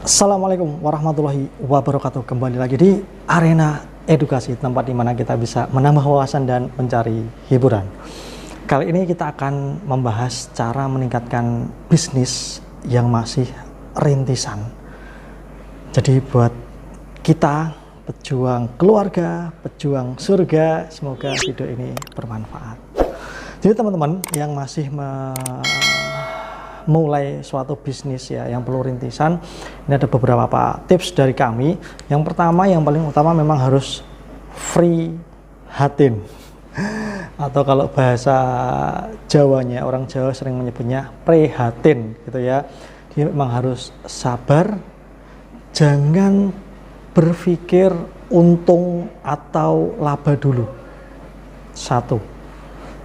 Assalamualaikum warahmatullahi wabarakatuh. Kembali lagi di arena edukasi, tempat di mana kita bisa menambah wawasan dan mencari hiburan. Kali ini kita akan membahas cara meningkatkan bisnis yang masih rintisan. Jadi buat kita pejuang keluarga, pejuang surga, semoga video ini bermanfaat. Jadi teman-teman yang masih mulai suatu bisnis ya yang perlu rintisan, ini ada beberapa tips dari kami. Yang pertama, yang paling utama memang harus free hatin atau kalau bahasa Jawanya, orang Jawa sering menyebutnya prihatin gitu ya. Dia memang harus sabar, jangan berpikir untung atau laba dulu. Satu,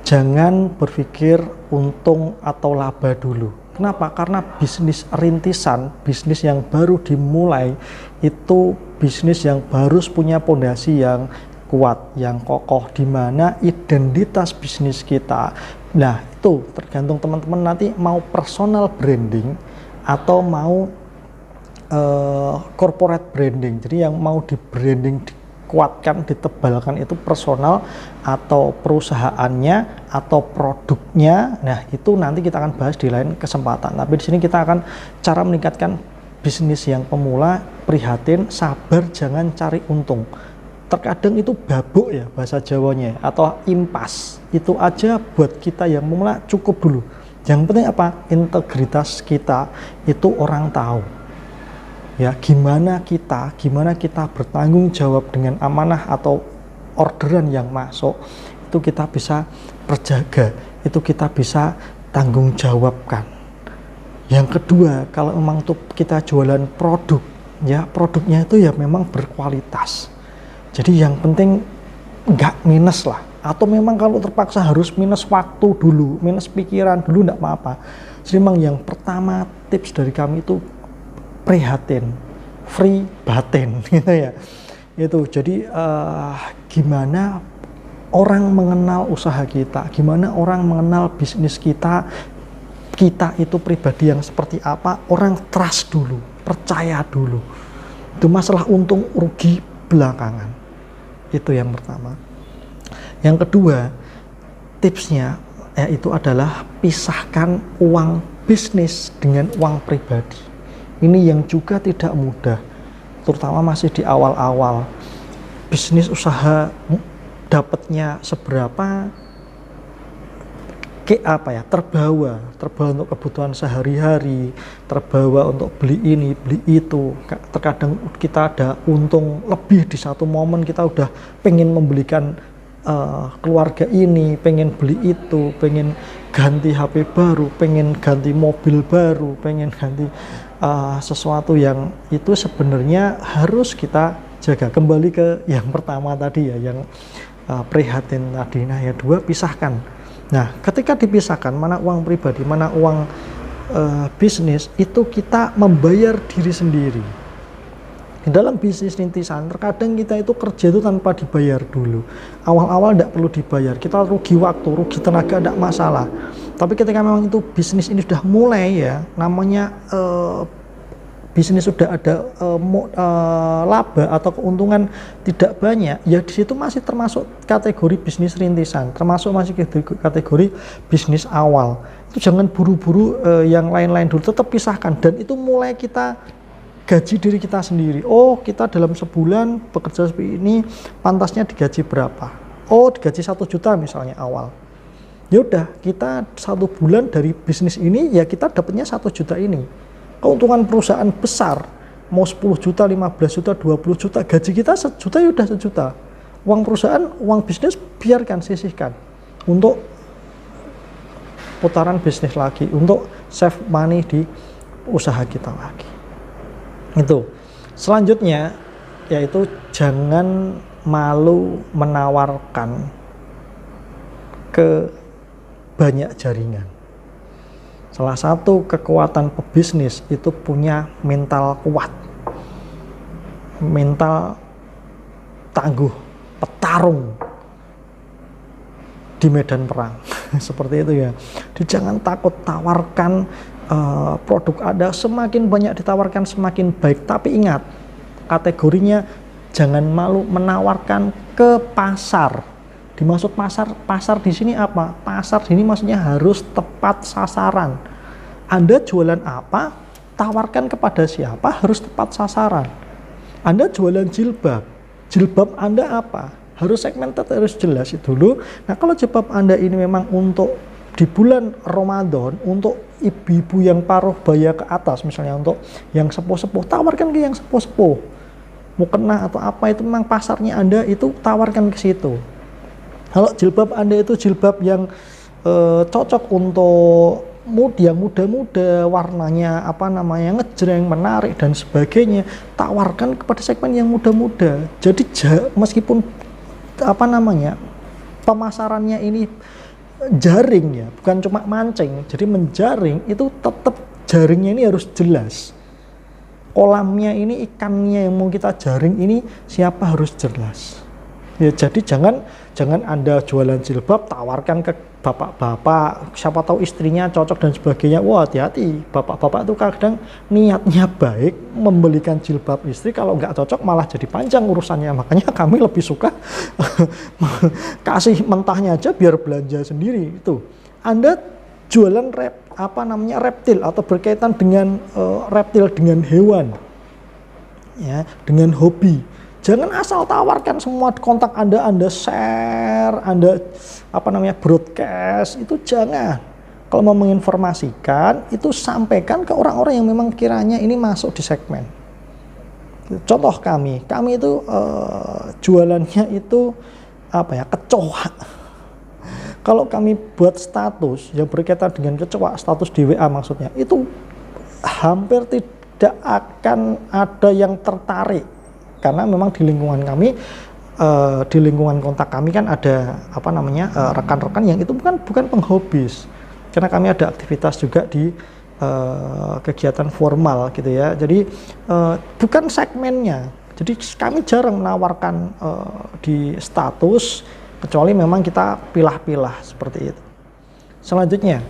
jangan berpikir untung atau laba dulu. Kenapa? Karena bisnis rintisan, bisnis yang baru dimulai, itu bisnis yang harus punya pondasi yang kuat, yang kokoh, di mana identitas bisnis kita. Nah, itu tergantung teman-teman nanti mau personal branding atau mau corporate branding. Jadi yang mau di branding dikuatkan, ditebalkan itu personal atau perusahaannya atau produknya. Nah, itu nanti kita akan bahas di lain kesempatan. Tapi di sini kita akan cara meningkatkan bisnis yang pemula, prihatin, sabar, jangan cari untung. Terkadang itu babuk ya bahasa Jawanya atau impas. Itu aja buat kita yang memula cukup dulu. Yang penting apa? Integritas kita itu orang tahu. Ya, gimana kita bertanggung jawab dengan amanah atau orderan yang masuk, itu kita bisa terjaga, itu kita bisa tanggung jawabkan. Yang kedua, kalau memang tuh kita jualan produk, ya produknya itu ya memang berkualitas. Jadi yang penting nggak minus lah, atau memang kalau terpaksa harus minus waktu dulu, minus pikiran dulu, nggak apa-apa. Jadi memang yang pertama tips dari kami itu prihatin, free batin gitu ya. Itu jadi gimana orang mengenal usaha kita, gimana orang mengenal bisnis kita itu pribadi yang seperti apa, orang trust dulu, percaya dulu. Itu masalah untung rugi belakangan. Itu yang pertama. Yang kedua, tipsnya yaitu adalah pisahkan uang bisnis dengan uang pribadi. Ini yang juga tidak mudah, terutama masih di awal-awal. Bisnis usaha dapatnya seberapa, terbawa untuk kebutuhan sehari-hari, terbawa untuk beli ini, beli itu. Terkadang kita ada untung lebih di satu momen, kita udah pengen membelikan keluarga ini, pengen beli itu, pengen ganti HP baru, pengen ganti mobil baru, pengen ganti sesuatu yang itu sebenarnya harus kita jaga. Kembali ke yang pertama tadi ya, yang prihatin tadi. Nah, yang dua, pisahkan. Nah, ketika dipisahkan mana uang pribadi, mana uang bisnis, itu kita membayar diri sendiri. Di dalam bisnis rintisan, terkadang kita itu kerja itu tanpa dibayar dulu. Awal-awal tidak perlu dibayar, kita rugi waktu, rugi tenaga, tidak masalah. Tapi ketika memang itu bisnis ini sudah mulai ya, namanya bisnis sudah ada laba atau keuntungan tidak banyak, ya di situ masih termasuk kategori bisnis rintisan, termasuk masih kategori bisnis awal. Itu jangan buru-buru yang lain-lain dulu, tetap pisahkan. Dan itu mulai kita gaji diri kita sendiri. Oh, kita dalam sebulan bekerja seperti ini, pantasnya digaji berapa? Oh, digaji 1 juta misalnya awal. Ya udah, kita 1 bulan dari bisnis ini ya kita dapatnya 1 juta ini. Keuntungan perusahaan besar, mau 10 juta, 15 juta, 20 juta, gaji kita 1 juta ya udah 1 juta. Uang perusahaan, uang bisnis biarkan, sisihkan untuk putaran bisnis lagi, untuk save money di usaha kita lagi. Itu. Selanjutnya yaitu jangan malu menawarkan ke banyak jaringan. Salah satu kekuatan pebisnis itu punya mental kuat, mental tangguh, petarung di medan perang. Seperti itu ya. Jadi jangan takut tawarkan produk Anda semakin banyak ditawarkan semakin baik. Tapi ingat, kategorinya jangan malu menawarkan ke pasar. Dimaksud pasar di sini apa? Pasar di sini maksudnya harus tepat sasaran. Anda jualan apa? Tawarkan kepada siapa? Harus tepat sasaran. Anda jualan jilbab. Jilbab Anda apa? Harus segmented, harus jelas itu dulu. Nah, kalau jilbab Anda ini memang untuk di bulan Ramadan, untuk ibu-ibu yang paruh baya ke atas, misalnya untuk yang sepuh-sepuh, tawarkan ke yang sepuh-sepuh. Mukena atau apa itu memang pasarnya Anda, itu tawarkan ke situ. Kalau jilbab Anda itu jilbab yang cocok untuk yang muda-muda, warnanya ngejreng, menarik dan sebagainya, tawarkan kepada segmen yang muda-muda. Jadi meskipun pemasarannya ini jaring ya, bukan cuma mancing, jadi menjaring, itu tetap jaringnya ini harus jelas. Kolamnya ini, ikannya yang mau kita jaring ini siapa, harus jelas. Ya, jadi jangan Anda jualan jilbab tawarkan ke bapak-bapak, siapa tahu istrinya cocok dan sebagainya. Wah, hati-hati, bapak-bapak itu kadang niatnya baik membelikan jilbab istri, kalau nggak cocok malah jadi panjang urusannya. Makanya kami lebih suka kasih mentahnya aja biar belanja sendiri. Itu Anda jualan reptil atau berkaitan dengan reptil, dengan hewan ya, dengan hobi. Jangan asal tawarkan semua kontak Anda share, Anda broadcast, itu jangan. Kalau mau menginformasikan, itu sampaikan ke orang-orang yang memang kiranya ini masuk di segmen. Contoh kami itu jualannya itu kecoa. Kalau kami buat status yang berkaitan dengan kecoa, status di WA maksudnya, itu hampir tidak akan ada yang tertarik. Karena memang di lingkungan kami, di lingkungan kontak kami kan ada rekan-rekan yang itu bukan penghobis, karena kami ada aktivitas juga di kegiatan formal gitu ya. Jadi bukan segmennya. Jadi kami jarang menawarkan di status, kecuali memang kita pilah-pilah seperti itu. Selanjutnya,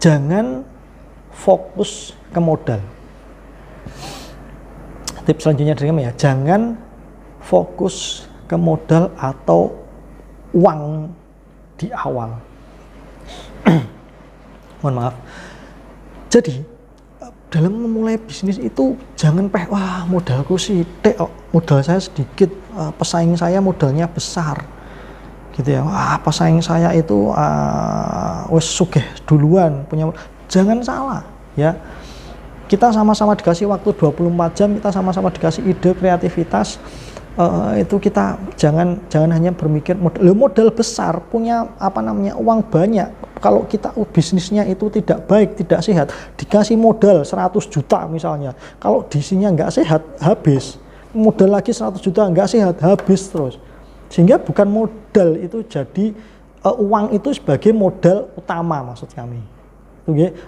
jangan fokus ke modal. Tips selanjutnya dari kami ya, jangan fokus ke modal atau uang di awal. Mohon maaf. Jadi dalam memulai bisnis itu jangan wah modalku sedikit, modal saya sedikit, pesaing saya modalnya besar, gitu ya. Wah, pesaing saya itu wes sugih duluan punya. Jangan salah ya. Kita sama-sama dikasih waktu 24 jam, kita sama-sama dikasih ide, kreativitas, itu kita jangan hanya berpikir modal besar, punya uang banyak. Kalau kita bisnisnya itu tidak baik, tidak sehat, dikasih modal 100 juta misalnya, kalau isinya nggak sehat, habis. Modal lagi 100 juta, nggak sehat, habis terus. Sehingga bukan modal itu jadi, uang itu sebagai modal utama maksud kami.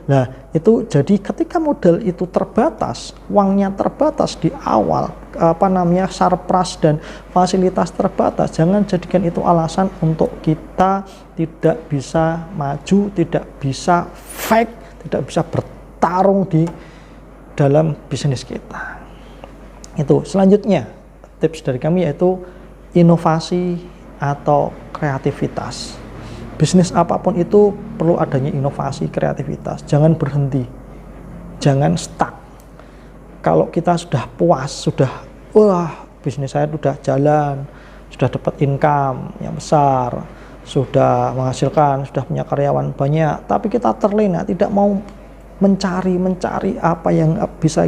Nah, itu jadi ketika modal itu terbatas, uangnya terbatas di awal, sarpras dan fasilitas terbatas, jangan jadikan itu alasan untuk kita tidak bisa maju, tidak bisa tidak bisa bertarung di dalam bisnis kita. Itu selanjutnya tips dari kami yaitu inovasi atau kreativitas. Bisnis apapun itu perlu adanya inovasi, kreativitas. Jangan berhenti, jangan stuck. Kalau kita sudah puas, bisnis saya sudah jalan, sudah dapat income yang besar, sudah menghasilkan, sudah punya karyawan banyak, tapi kita terlena, tidak mau mencari apa yang bisa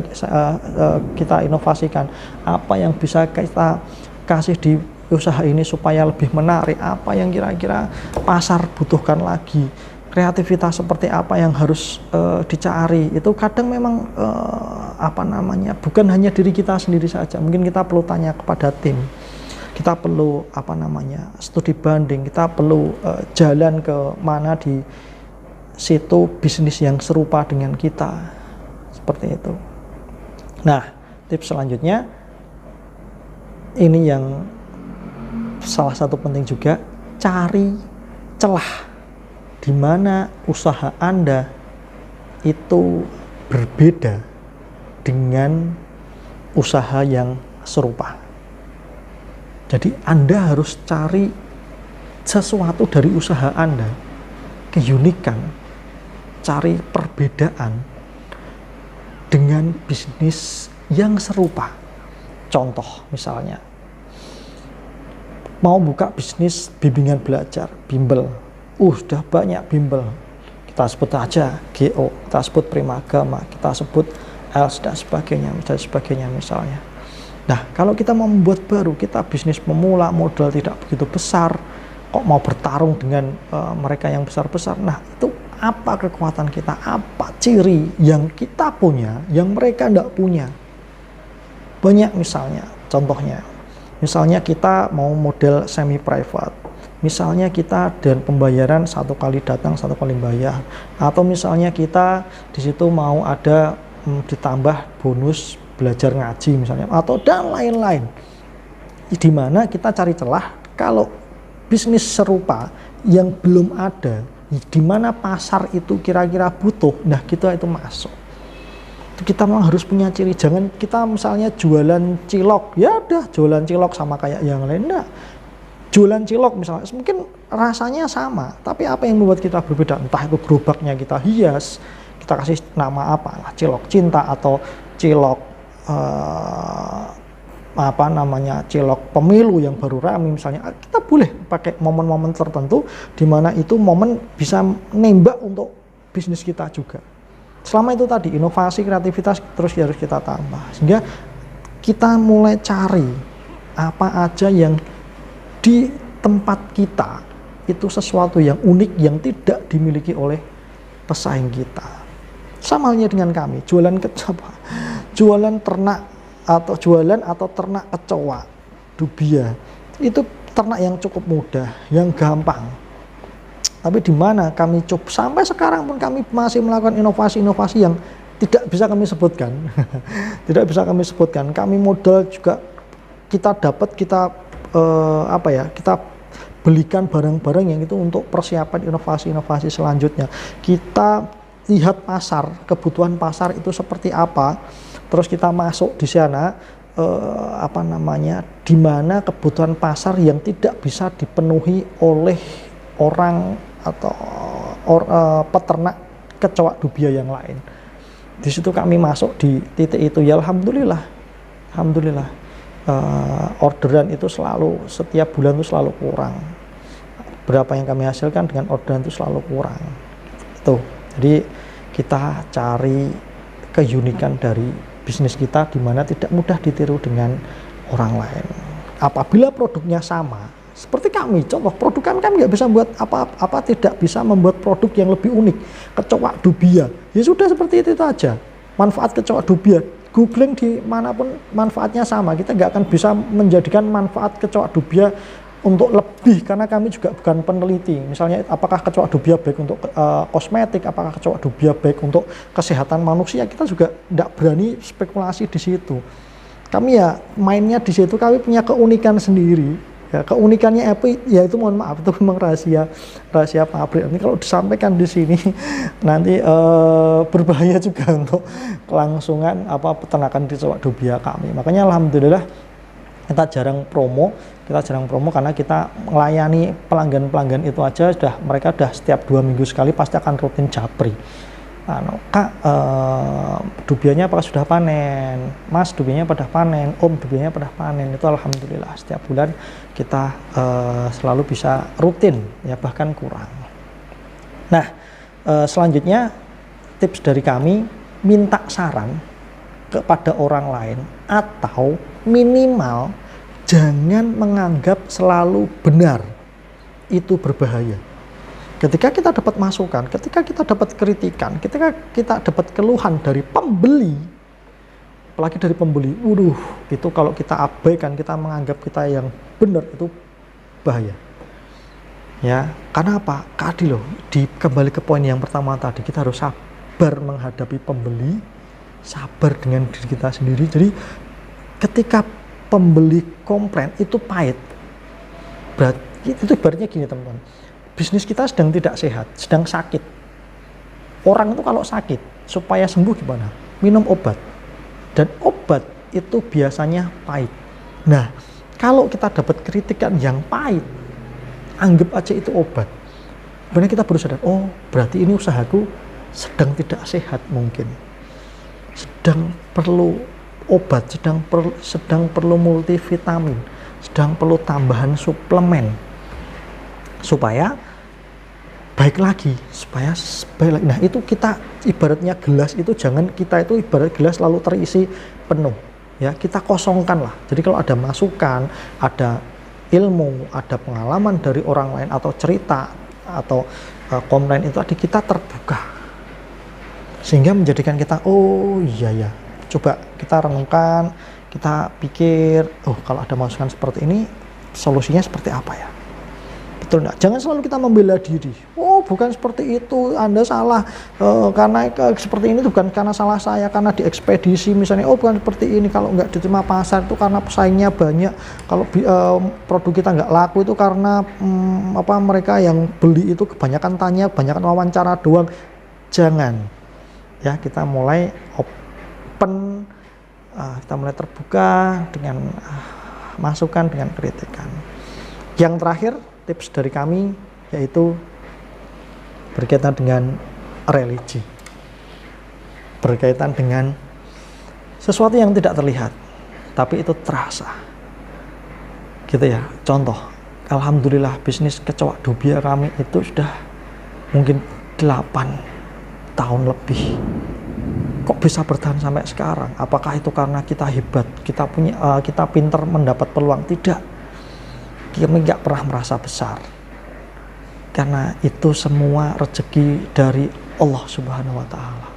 kita inovasikan, apa yang bisa kita kasih di usaha ini supaya lebih menarik, apa yang kira-kira pasar butuhkan lagi, kreativitas seperti apa yang harus dicari. Itu kadang memang bukan hanya diri kita sendiri saja, mungkin kita perlu tanya kepada tim, kita perlu studi banding, kita perlu jalan ke mana di situ bisnis yang serupa dengan kita, seperti itu. Nah, tips selanjutnya ini yang salah satu penting juga, cari celah di mana usaha Anda itu berbeda dengan usaha yang serupa. Jadi Anda harus cari sesuatu dari usaha Anda, keunikan, cari perbedaan dengan bisnis yang serupa. Contoh misalnya, mau buka bisnis bimbingan belajar, bimbel. Sudah banyak bimbel. Kita sebut aja GO, kita sebut Primagama, kita sebut ELS dan sebagainya misalnya. Nah, kalau kita mau membuat baru, kita bisnis pemula, modal tidak begitu besar, kok mau bertarung dengan mereka yang besar-besar. Nah, itu apa kekuatan kita, apa ciri yang kita punya, yang mereka tidak punya. Banyak misalnya, contohnya. Misalnya kita mau model semi-private. Misalnya kita dan pembayaran 1 kali datang, 1 kali bayar. Atau misalnya kita di situ mau ada ditambah bonus belajar ngaji misalnya, atau dan lain-lain. Di mana kita cari celah kalau bisnis serupa yang belum ada, di mana pasar itu kira-kira butuh, nah kita itu masuk. Kita memang harus punya ciri. Jangan kita misalnya jualan cilok, ya udah jualan cilok sama kayak yang lain. Nah, jualan cilok misalnya, mungkin rasanya sama, tapi apa yang membuat kita berbeda? Entah itu gerobaknya kita hias, kita kasih nama apa lah, cilok cinta atau cilok cilok pemilu yang baru ramai misalnya. Kita boleh pakai momen-momen tertentu di mana itu momen bisa nembak untuk bisnis kita juga. Selama itu tadi inovasi, kreativitas terus harus kita tambah, sehingga kita mulai cari apa aja yang di tempat kita itu sesuatu yang unik yang tidak dimiliki oleh pesaing kita. Sama halnya dengan kami, jualan ternak atau ternak kecoa, dubia. Itu ternak yang cukup mudah, yang gampang. Tapi di mana kami coba sampai sekarang pun kami masih melakukan inovasi-inovasi yang tidak bisa kami sebutkan. Tidak bisa kami sebutkan. Kami modal juga kita kita belikan barang-barang yang itu untuk persiapan inovasi-inovasi selanjutnya. Kita lihat pasar, kebutuhan pasar itu seperti apa, terus kita masuk di sana, di mana kebutuhan pasar yang tidak bisa dipenuhi oleh orang atau peternak kecoa dubia yang lain. Di situ kami masuk di titik itu, ya alhamdulillah, orderan itu selalu setiap bulan itu selalu kurang. Berapa yang kami hasilkan dengan orderan itu selalu kurang. Itu. Jadi kita cari keunikan dari bisnis kita di mana tidak mudah ditiru dengan orang lain. Apabila produknya sama, seperti kami, contoh produk kami nggak bisa buat apa-apa, tidak bisa membuat produk yang lebih unik. Kecoa dubia, ya sudah seperti itu aja. Manfaat kecoa dubia, googling di manapun manfaatnya sama. Kita nggak akan bisa menjadikan manfaat kecoa dubia untuk lebih, karena kami juga bukan peneliti. Misalnya apakah kecoa dubia baik untuk kosmetik, apakah kecoa dubia baik untuk kesehatan manusia, kita juga tidak berani spekulasi di situ. Kami ya mainnya di situ, kami punya keunikan sendiri. Ya, keunikannya apa? Ya itu mohon maaf, itu memang rahasia pabrik. Ini kalau disampaikan di sini nanti berbahaya juga untuk kelangsungan peternakan kecoa dubia kami. Makanya alhamdulillah kita jarang promo karena kita melayani pelanggan itu aja mereka sudah setiap 2 minggu sekali pasti akan rutin japri. Kak, dubianya apakah sudah panen? Mas, dubianya pada panen? Om, dubianya pada panen? Itu alhamdulillah setiap bulan kita selalu bisa rutin, ya bahkan kurang. Nah, selanjutnya tips dari kami, minta saran kepada orang lain atau minimal jangan menganggap selalu benar. Itu berbahaya. Ketika kita dapat masukan, ketika kita dapat kritikan, ketika kita dapat keluhan dari pembeli, apalagi dari pembeli, itu kalau kita abaikan, kita menganggap kita yang benar, itu bahaya. Ya, karena apa? Kembali ke poin yang pertama tadi, kita harus sabar menghadapi pembeli, sabar dengan diri kita sendiri. Jadi ketika pembeli komplain itu pahit. Itu ibaratnya gini teman-teman. Bisnis kita sedang tidak sehat, sedang sakit. Orang itu kalau sakit, supaya sembuh gimana? Minum obat. Dan obat itu biasanya pahit. Nah, kalau kita dapat kritikan yang pahit, anggap aja itu obat. Benar kita baru sadar, oh berarti ini usahaku sedang tidak sehat mungkin. Sedang perlu obat, sedang perlu multivitamin, sedang perlu tambahan suplemen. Supaya baik lagi, supaya baik lagi. Nah itu kita ibaratnya gelas itu jangan kita itu ibarat gelas lalu terisi penuh, ya kita kosongkan lah. Jadi kalau ada masukan, ada ilmu, ada pengalaman dari orang lain atau cerita atau komplain itu tadi kita terbuka, sehingga menjadikan kita oh iya ya, coba kita renungkan, kita pikir oh kalau ada masukan seperti ini solusinya seperti apa ya. Betul enggak? Jangan selalu kita membela diri. Oh, bukan seperti itu. Anda salah karena seperti ini bukan karena salah saya, karena di ekspedisi misalnya. Oh, bukan seperti ini. Kalau nggak diterima pasar itu karena pesaingnya banyak. Kalau produk kita nggak laku itu karena mereka yang beli itu kebanyakan tanya, kebanyakan wawancara doang. Jangan. Ya, kita mulai open, kita mulai terbuka dengan masukan, dengan kritikan. Yang terakhir, tips dari kami yaitu berkaitan dengan religi, berkaitan dengan sesuatu yang tidak terlihat tapi itu terasa gitu ya. Contoh, alhamdulillah bisnis kecoak dubia kami itu sudah mungkin 8 tahun lebih. Kok bisa bertahan sampai sekarang? Apakah itu karena kita hebat, kita pintar mendapat peluang? Tidak. Kami nggak pernah merasa besar, karena itu semua rezeki dari Allah Subhanahu wa Ta'ala.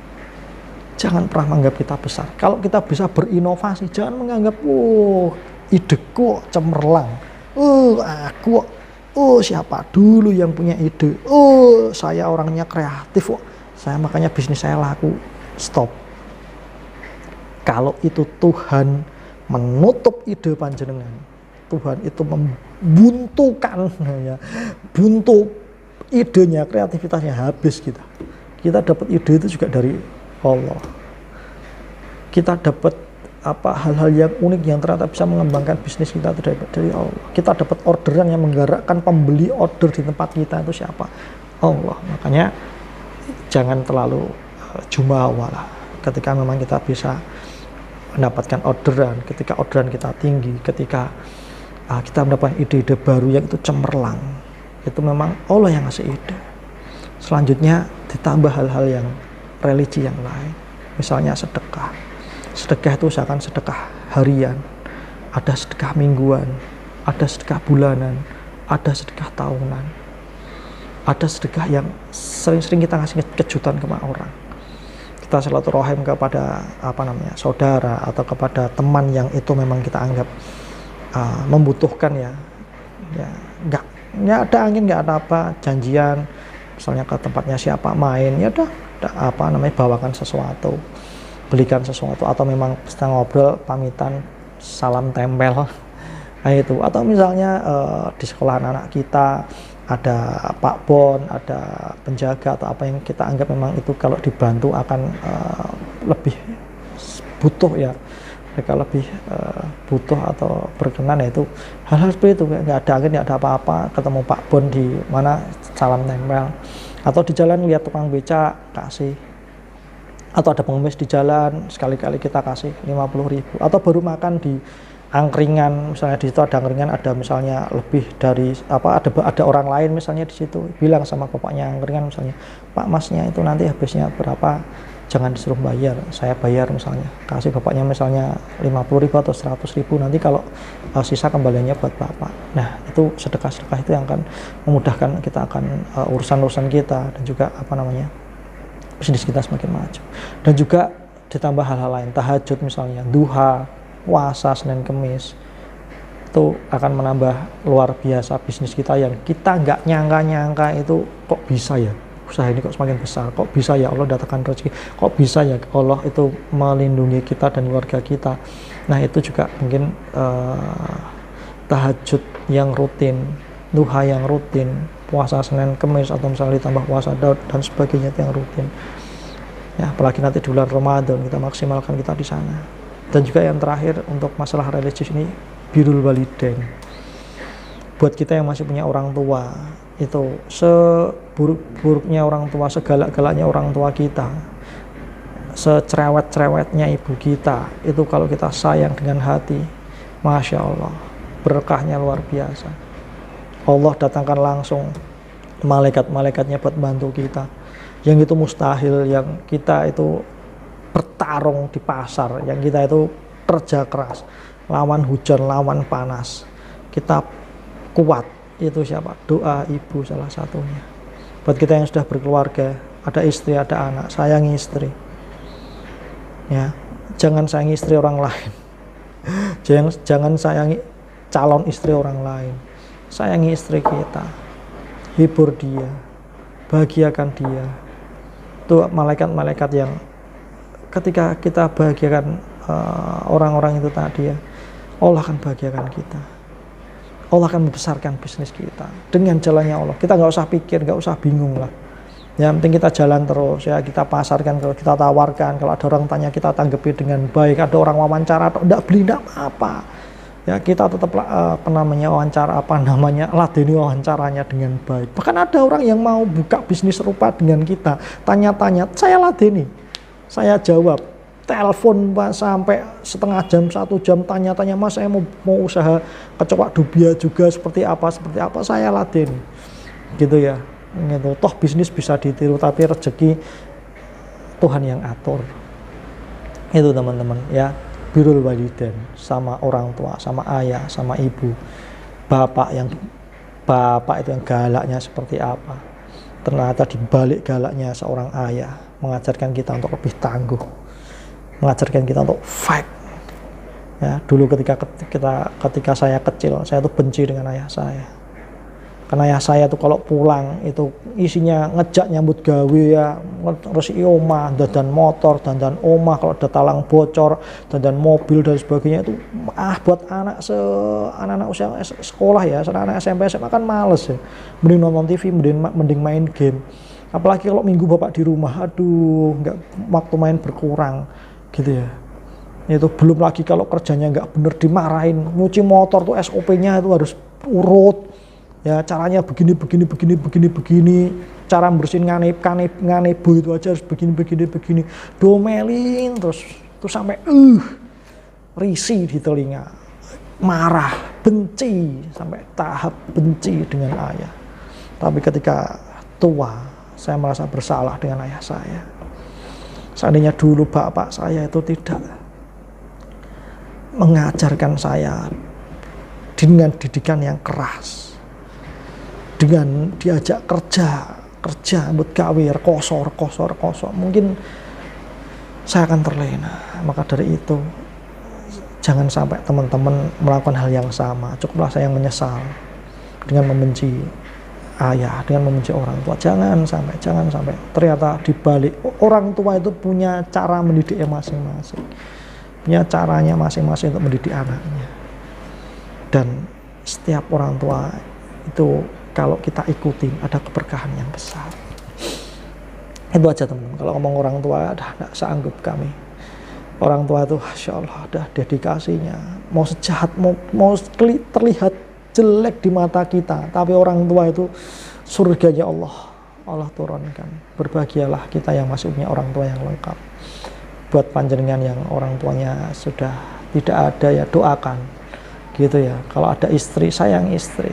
Jangan pernah menganggap kita besar. Kalau kita bisa berinovasi, jangan menganggap ideku cemerlang, aku siapa dulu yang punya ide, saya orangnya kreatif, saya makanya bisnis saya laku. Stop. Kalau itu Tuhan menutup ide panjenengan, Tuhan itu membuntukan, ya, buntu idenya, kreativitasnya habis kita. Kita dapat ide itu juga dari Allah. Kita dapat hal-hal yang unik yang ternyata bisa mengembangkan bisnis kita itu dari Allah. Kita dapat orderan yang menggerakkan pembeli order di tempat kita itu siapa? Allah. Makanya jangan terlalu jumawa lah. Ketika memang kita bisa mendapatkan orderan, ketika orderan kita tinggi, ketika kita mendapatkan ide-ide baru yang itu cemerlang, itu memang Allah yang ngasih ide. Selanjutnya ditambah hal-hal yang religi yang lain, misalnya sedekah. Sedekah itu usahakan sedekah harian, ada sedekah mingguan, ada sedekah bulanan, ada sedekah tahunan, ada sedekah yang sering-sering kita ngasih kejutan ke orang. Kita silaturahim kepada saudara atau kepada teman yang itu memang kita anggap membutuhkan ya nggak ada angin, nggak ada apa, janjian misalnya ke tempatnya siapa main, ya udah bawakan sesuatu, belikan sesuatu, atau memang kita ngobrol pamitan salam tempel itu. Atau misalnya di sekolah anak kita ada Pak Bon, ada penjaga atau apa yang kita anggap memang itu kalau dibantu akan lebih butuh ya, mereka lebih butuh atau berkenan, yaitu hal-hal seperti itu. Nggak ada angin, nggak ada apa-apa, ketemu Pak Bon di mana salam tempel, atau di jalan lihat tukang becak kasih, atau ada pengemis di jalan sekali-kali kita kasih 50.000, atau baru makan di angkringan misalnya, di situ ada angkringan, ada misalnya lebih dari ada orang lain misalnya di situ, bilang sama bapaknya angkringan misalnya, Pak Masnya itu nanti habisnya berapa, jangan disuruh bayar, saya bayar misalnya, kasih bapaknya misalnya 50.000 atau 100.000, nanti kalau sisa kembaliannya buat bapak. Nah itu sedekah-sedekah itu yang akan memudahkan kita akan urusan-urusan kita, dan juga bisnis kita semakin maju. Dan juga ditambah hal-hal lain, tahajud misalnya, duha, puasa Senin Kemis, itu akan menambah luar biasa bisnis kita yang kita nggak nyangka itu kok bisa ya, usaha ini kok semakin besar, kok bisa ya Allah datangkan rezeki, kok bisa ya Allah itu melindungi kita dan keluarga kita. Nah itu juga mungkin tahajud yang rutin, duha yang rutin, puasa Senin Kamis atau misalnya ditambah puasa Daud dan sebagainya itu yang rutin. Ya, apalagi nanti di bulan Ramadan kita maksimalkan kita di sana. Dan juga yang terakhir untuk masalah religius ini, birrul walidain. Buat kita yang masih punya orang tua, itu seburuk-buruknya orang tua, segalak-galaknya orang tua kita, secerewet-cerewetnya ibu kita, itu kalau kita sayang dengan hati, Masya Allah, berkahnya luar biasa. Allah datangkan langsung malaikat-malaikatnya buat bantu kita. Yang itu mustahil, yang kita itu bertarung di pasar, yang kita itu kerja keras, lawan hujan, lawan panas, kita kuat. Itu siapa? Doa ibu salah satunya. Buat kita yang sudah berkeluarga, ada istri, ada anak, sayangi istri. Ya, jangan sayangi istri orang lain. Jangan sayangi calon istri orang lain. Sayangi istri kita, hibur dia, bahagiakan dia. Itu malaikat-malaikat yang ketika kita bahagiakan orang-orang itu tadi ya, Allah akan bahagiakan kita. Allah akan membesarkan bisnis kita dengan jalannya Allah. Kita nggak usah pikir, nggak usah bingung lah. Yang penting kita jalan terus ya, kita pasarkan, kalau kita tawarkan, kalau ada orang tanya kita tanggapi dengan baik, ada orang wawancara atau enggak beli enggak apa-apa. Ya kita tetap ladeni wawancaranya dengan baik. Bahkan ada orang yang mau buka bisnis serupa dengan kita, tanya-tanya, saya ladeni, saya jawab, telepon Pak sampai setengah jam, 1 jam, tanya-tanya, Mas saya mau usaha kecoak dubia juga seperti apa, saya ladeni, gitu ya. Gitu. Toh bisnis bisa ditiru, tapi rezeki Tuhan yang atur. Itu teman-teman ya. Birrul walidain, sama orang tua, sama ayah, sama ibu, bapak itu yang galaknya seperti apa. Ternyata di balik galaknya seorang ayah mengajarkan kita untuk lebih tangguh, mengajarkan kita untuk fight. Ya, dulu ketika saya kecil, saya tuh benci dengan ayah saya. Karena ayah saya tuh kalau pulang itu isinya ngejak nyambut gawe ya, resi omah, dandan motor, dandan omah, kalau ada talang bocor, dandan mobil dan sebagainya itu buat anak-anak usia sekolah ya, anak SMP SMA kan males ya. Mending nonton TV, mending main game. Apalagi kalau minggu bapak di rumah, aduh, waktu main berkurang gitu ya. Itu belum lagi kalau kerjanya nggak bener dimarahin, nyuci motor tuh SOP-nya itu harus urut. Ya caranya begini, cara bersihin nganebu itu aja harus begini, domelin terus sampai risih di telinga, marah, benci, sampai tahap benci dengan ayah. Tapi ketika tua, saya merasa bersalah dengan ayah saya. Seandainya dulu bapak saya itu tidak mengajarkan saya dengan didikan yang keras, dengan diajak kerja buat gawe kosor, mungkin saya akan terlena. Maka dari itu jangan sampai teman-teman melakukan hal yang sama. Cukuplah saya yang menyesal dengan membenci ayah, dengan membenci orang tua. Jangan sampai ternyata dibalik orang tua itu punya cara mendidiknya masing-masing, punya caranya masing-masing untuk mendidik anaknya. Dan setiap orang tua itu kalau kita ikutin ada keberkahan yang besar. Itu aja teman-teman. Kalau ngomong orang tua tidak sanggup kami. Orang tua itu Masya Allah ada dedikasinya. Mau sejahat, mau terlihat jelek di mata kita, tapi orang tua itu surganya Allah turunkan. Berbahagialah kita yang masih punya orang tua yang lengkap. Buat panjenengan yang orang tuanya sudah tidak ada ya doakan gitu ya. Kalau ada istri, sayang istri,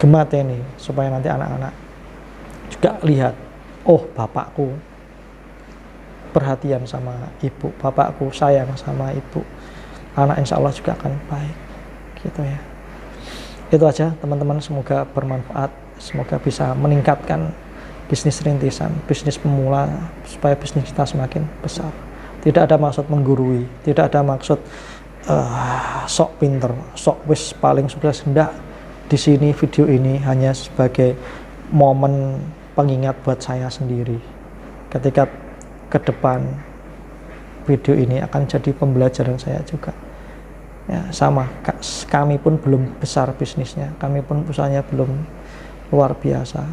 gemateni supaya nanti anak-anak juga lihat, oh bapakku perhatian sama ibu, bapakku sayang sama ibu, anak insya Allah juga akan baik gitu ya. Itu aja teman-teman, semoga bermanfaat, semoga bisa meningkatkan bisnis rintisan, bisnis pemula, supaya bisnis kita semakin besar. Tidak ada maksud menggurui, tidak ada maksud sok pinter, sok wis paling sukses, hendak. Di sini video ini hanya sebagai momen pengingat buat saya sendiri. Ketika ke depan video ini akan jadi pembelajaran saya juga Ya, sama, kami pun belum besar bisnisnya, kami pun usahanya belum luar biasa,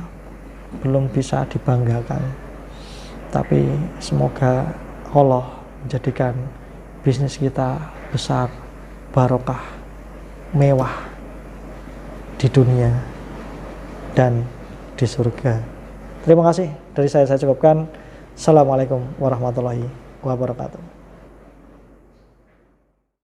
belum bisa dibanggakan. Tapi semoga Allah menjadikan bisnis kita besar, barokah, mewah di dunia dan di surga. Terima kasih dari saya cukupkan. Assalamualaikum warahmatullahi wabarakatuh.